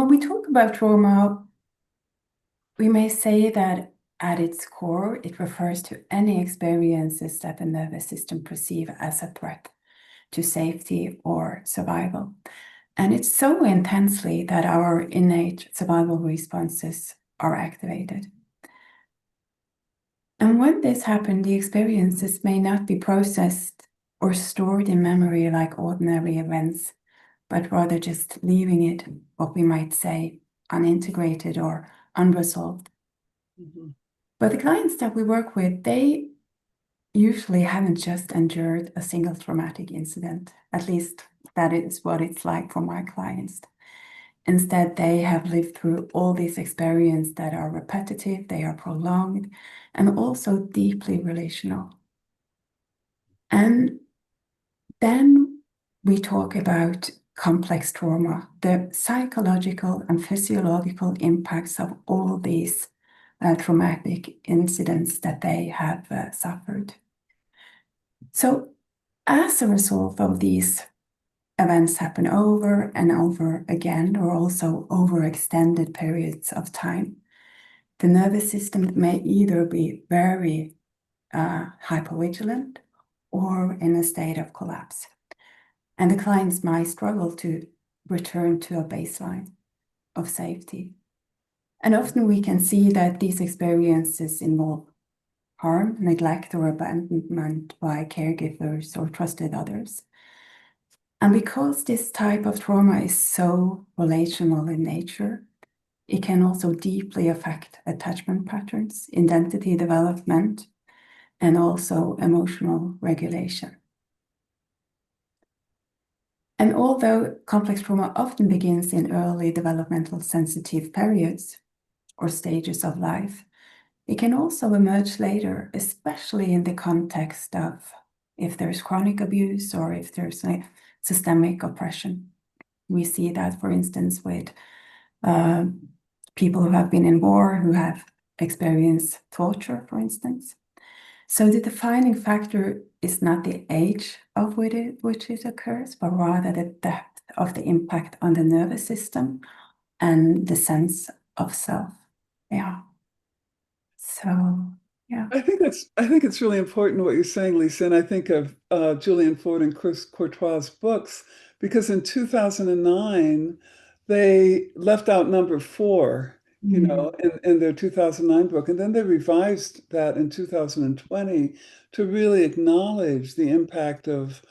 when we talk about trauma, we may say that at its core, it refers to any experiences that the nervous system perceives as a threat to safety or survival. And it's so intensely that our innate survival responses are activated. And when this happens, the experiences may not be processed or stored in memory like ordinary events, but rather just leaving it, what we might say, unintegrated or unresolved. Mm-hmm. But the clients that we work with, they usually haven't just endured a single traumatic incident. At least that is what it's like for my clients. Instead, they have lived through all these experiences that are repetitive, they are prolonged, and also deeply relational. And then we talk about complex trauma, the psychological and physiological impacts of all these traumatic incidents that they have suffered. So, as a result of these events happen over and over again, or also over extended periods of time, the nervous system may either be very hypervigilant or in a state of collapse. And the clients might struggle to return to a baseline of safety. And often we can see that these experiences involve harm, neglect, or abandonment by caregivers or trusted others. And because this type of trauma is so relational in nature, it can also deeply affect attachment patterns, identity development, and also emotional regulation. And although complex trauma often begins in early developmental sensitive periods or stages of life, it can also emerge later, especially in the context of if there's chronic abuse or if there's a systemic oppression. We see that, for instance, with people who have been in war, who have experienced torture, for instance. So the defining factor is not the age of which it occurs, but rather the depth of the impact on the nervous system and the sense of self. Yeah. So, yeah. I think it's really important what you're saying, Lisa. And I think of Julian Ford and Chris Courtois' books, because in 2009, they left out number 4, in their 2009 book. And then they revised that in 2020 to really acknowledge the impact of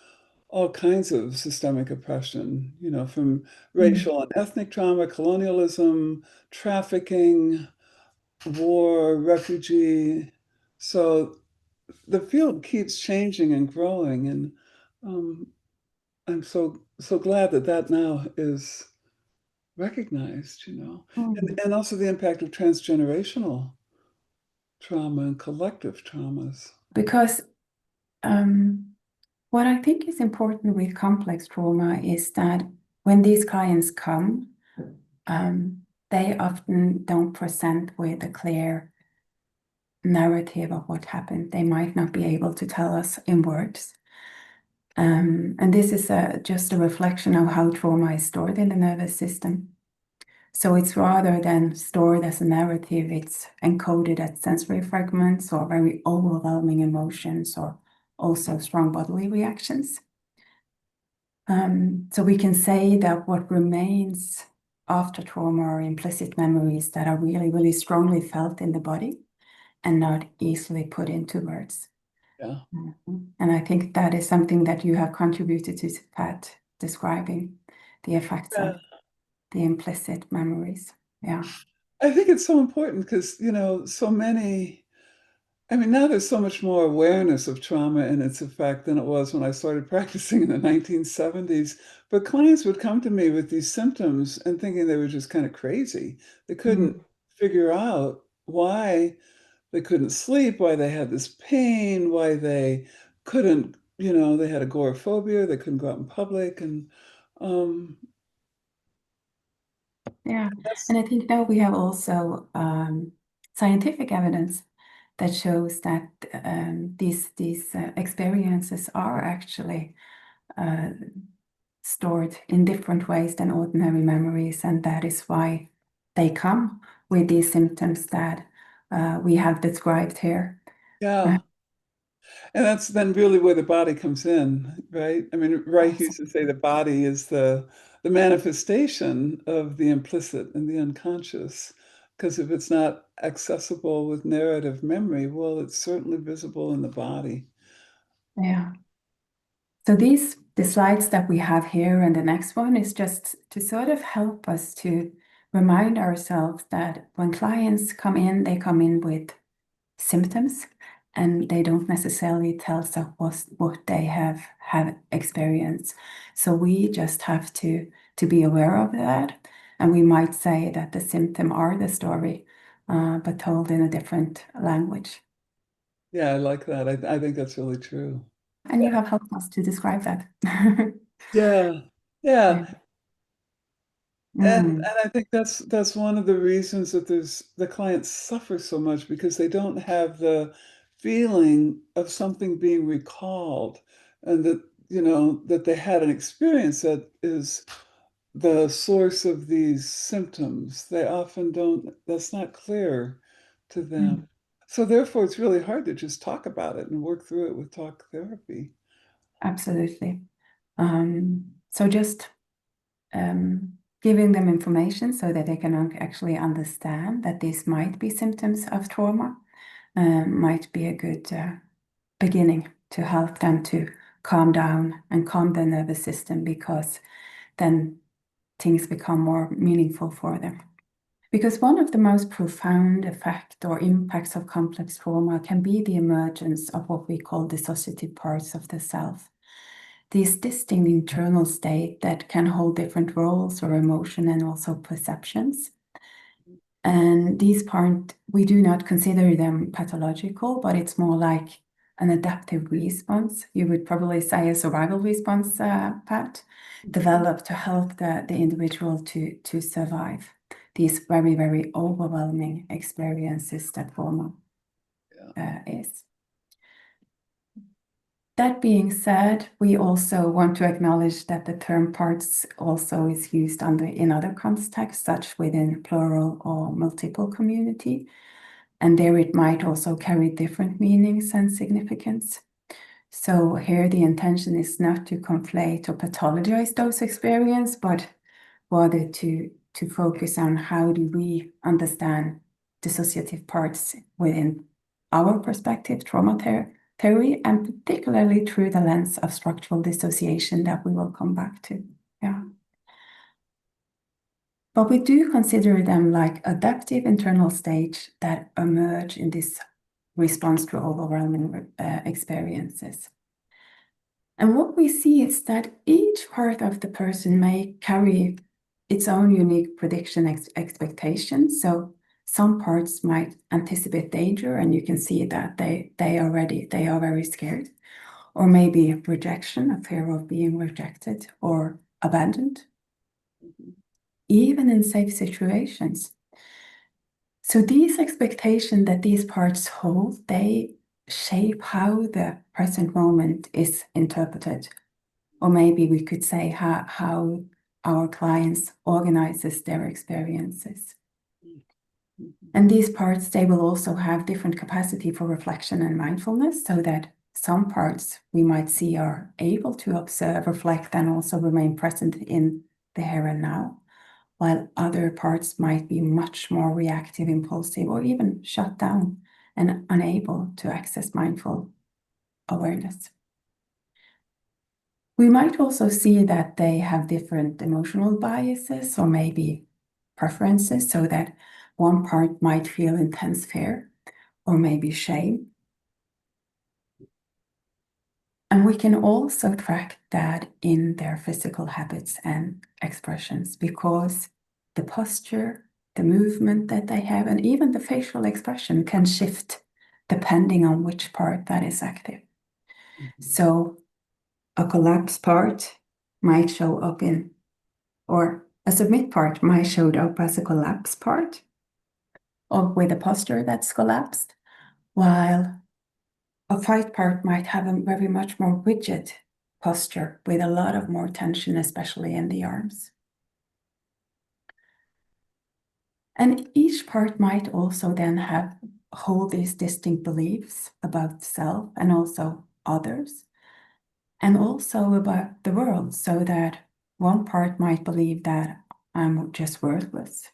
all kinds of systemic oppression, from racial and ethnic trauma, colonialism, trafficking, war, refugee. So the field keeps changing and growing, and I'm so glad that now is recognized, and also the impact of transgenerational trauma and collective traumas. Because what I think is important with complex trauma is that when these clients come, they often don't present with a clear narrative of what happened. They might not be able to tell us in words. And this is just a reflection of how trauma is stored in the nervous system. So it's rather than stored as a narrative, it's encoded as sensory fragments or very overwhelming emotions or also strong bodily reactions. So we can say that what remains after trauma are implicit memories that are really, really strongly felt in the body and not easily put into words. Yeah. And I think that is something that you have contributed to, Pat, describing the effects of the implicit memories. Yeah. I think it's so important because, so many, now there's so much more awareness of trauma and its effect than it was when I started practicing in the 1970s. But clients would come to me with these symptoms and thinking they were just kind of crazy. They couldn't figure out why they couldn't sleep, why they had this pain, why they couldn't, they had agoraphobia, they couldn't go out in public. And yeah, and I think now we have also scientific evidence that shows that these experiences are actually stored in different ways than ordinary memories, and that is why they come with these symptoms that we have described here. Yeah. And that's then really where the body comes in, right? I mean, Reich used to say the body is the manifestation of the implicit and the unconscious. Because if it's not accessible with narrative memory, well, it's certainly visible in the body. Yeah. So the slides that we have here and the next one is just to sort of help us to remind ourselves that when clients come in, they come in with symptoms and they don't necessarily tell us what they have experienced. So we just have to be aware of that. And we might say that the symptom are the story, but told in a different language. Yeah, I like that. I think that's really true. And you have helped us to describe that. Yeah. Yeah. Yeah. And Mm, I think that's one of the reasons that the clients suffer so much because they don't have the feeling of something being recalled and that, that they had an experience that is the source of these symptoms. They often don't, that's not clear to mm, them. So therefore, it's really hard to just talk about it and work through it with talk therapy. absolutely. So just giving them information so that they can actually understand that these might be symptoms of trauma might be a good beginning to help them to calm down and calm their nervous system, because then things become more meaningful for them. Because one of the most profound effects or impacts of complex trauma can be the emergence of what we call dissociative parts of the self. These distinct internal states that can hold different roles or emotion and also perceptions. And these parts, we do not consider them pathological, but it's more like an adaptive response. You would probably say a survival response, Pat, developed to help the individual to survive these very, very overwhelming experiences that trauma is. That being said, we also want to acknowledge that the term parts also is used in other contexts, such within plural or multiple community. And there it might also carry different meanings and significance. So here the intention is not to conflate or pathologize those experiences, but rather to focus on how do we understand dissociative parts within our perspective, trauma theory, and particularly through the lens of structural dissociation that we will come back to. Yeah. But we do consider them like adaptive internal states that emerge in this response to overwhelming experiences. And what we see is that each part of the person may carry its own unique prediction expectations. So some parts might anticipate danger, and you can see that they are ready, they are very scared. Or maybe rejection, a fear of being rejected or abandoned, even in safe situations. So these expectations that these parts hold, they shape how the present moment is interpreted. Or maybe we could say how our clients organizes their experiences. And these parts, they will also have different capacity for reflection and mindfulness, so that some parts we might see are able to observe, reflect, and also remain present in the here and now, while other parts might be much more reactive, impulsive, or even shut down and unable to access mindful awareness. We might also see that they have different emotional biases or maybe preferences, so that one part might feel intense fear or maybe shame. And we can also track that in their physical habits and expressions, because the posture, the movement that they have, and even the facial expression can shift depending on which part that is active. So a collapse part might show up or a submit part might show up as a collapse part, or with a posture that's collapsed, while a fight part might have a very much more rigid posture with a lot of more tension, especially in the arms. And each part might also then hold these distinct beliefs about self and also others, and also about the world, so that one part might believe that I'm just worthless,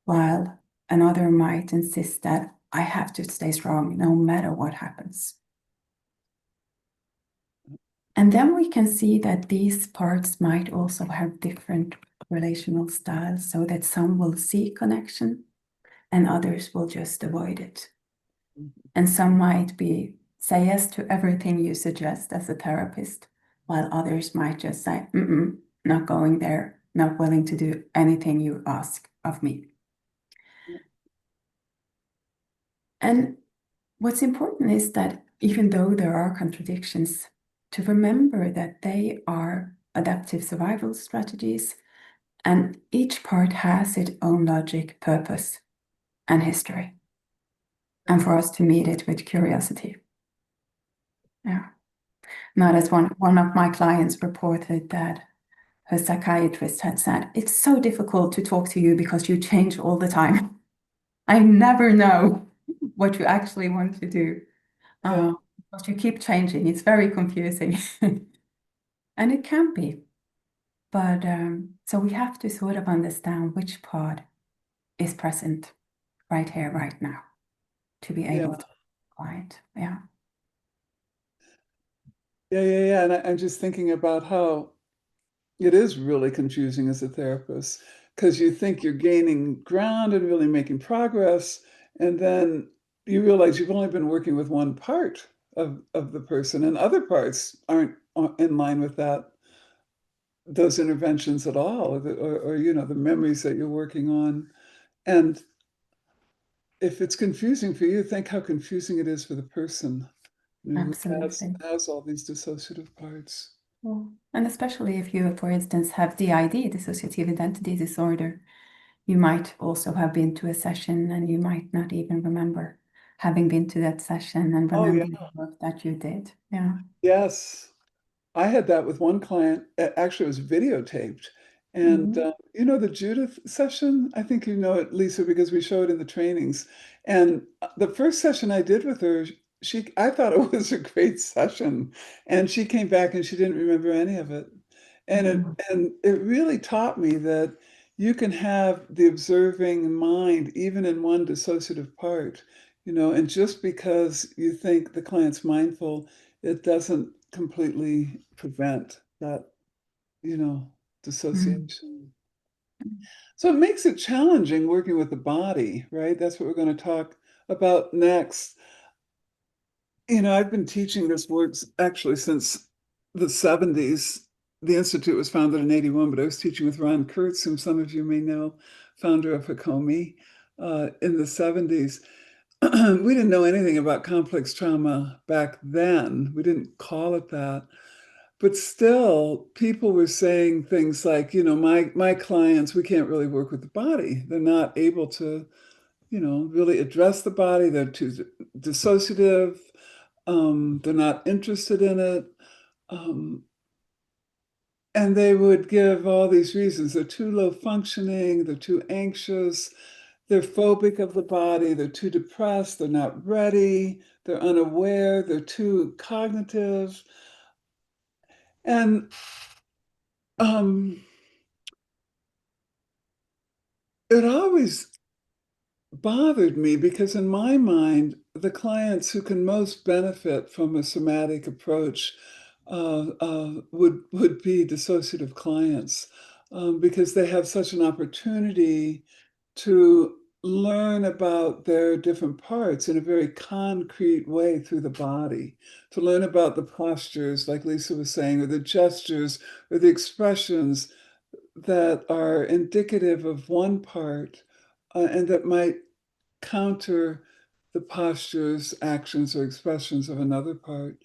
while another might insist that I have to stay strong no matter what happens. And then we can see that these parts might also have different relational styles, so that some will seek connection and others will just avoid it. And some might say yes to everything you suggest as a therapist, while others might just say, not going there, not willing to do anything you ask of me. And what's important is that even though there are contradictions, to remember that they are adaptive survival strategies, and each part has its own logic, purpose, and history. And for us to meet it with curiosity. Yeah. Not as one of my clients reported that her psychiatrist had said, it's so difficult to talk to you because you change all the time. I never know what you actually want to do. Because you keep changing. It's very confusing. And it can be. But so we have to sort of understand which part is present right here, right now, to be able to quiet. Yeah. Yeah. And I'm just thinking about how it is really confusing as a therapist, because you think you're gaining ground and really making progress, and then you realize you've only been working with one part of the person, and other parts aren't in line with those interventions at all, or the memories that you're working on. And if it's confusing for you, think how confusing it is for the person who Absolutely. has all these dissociative parts. Well, and especially if you, for instance, have DID, dissociative identity disorder, you might also have been to a session and you might not even remember having been to that session and Oh, yeah. remember the work that you did. Yeah. Yes. I had that with one client. Actually, it was videotaped. And Mhm. the Judith session? I think you know it, Lisa, because we show it in the trainings. And the first session I did with her, I thought it was a great session. And she came back and she didn't remember any of it. And it Mhm. and it really taught me that you can have the observing mind even in one dissociative part, and just because you think the client's mindful, it doesn't completely prevent that, Mhm. dissociation. So it makes it challenging working with the body, right? That's what we're going to talk about next. I've been teaching this work actually since the 70s. The Institute was founded in 81, but I was teaching with Ron Kurtz, whom some of you may know, founder of Hakomi, in the 70s. We didn't know anything about complex trauma back then. We didn't call it that. But still, people were saying things like, my clients, we can't really work with the body. They're not able to, really address the body. They're too dissociative. They're not interested in it. And they would give all these reasons. They're too low functioning. They're too anxious. They're phobic of the body. They're too depressed. They're not ready. They're unaware. They're too cognitive. And um, it always bothered me because in my mind, the clients who can most benefit from a somatic approach would be dissociative clients, because they have such an opportunity to learn about their different parts in a very concrete way through the body, to learn about the postures, like Lisa was saying, or the gestures, or the expressions that are indicative of one part, and that might counter the postures, actions, or expressions of another part.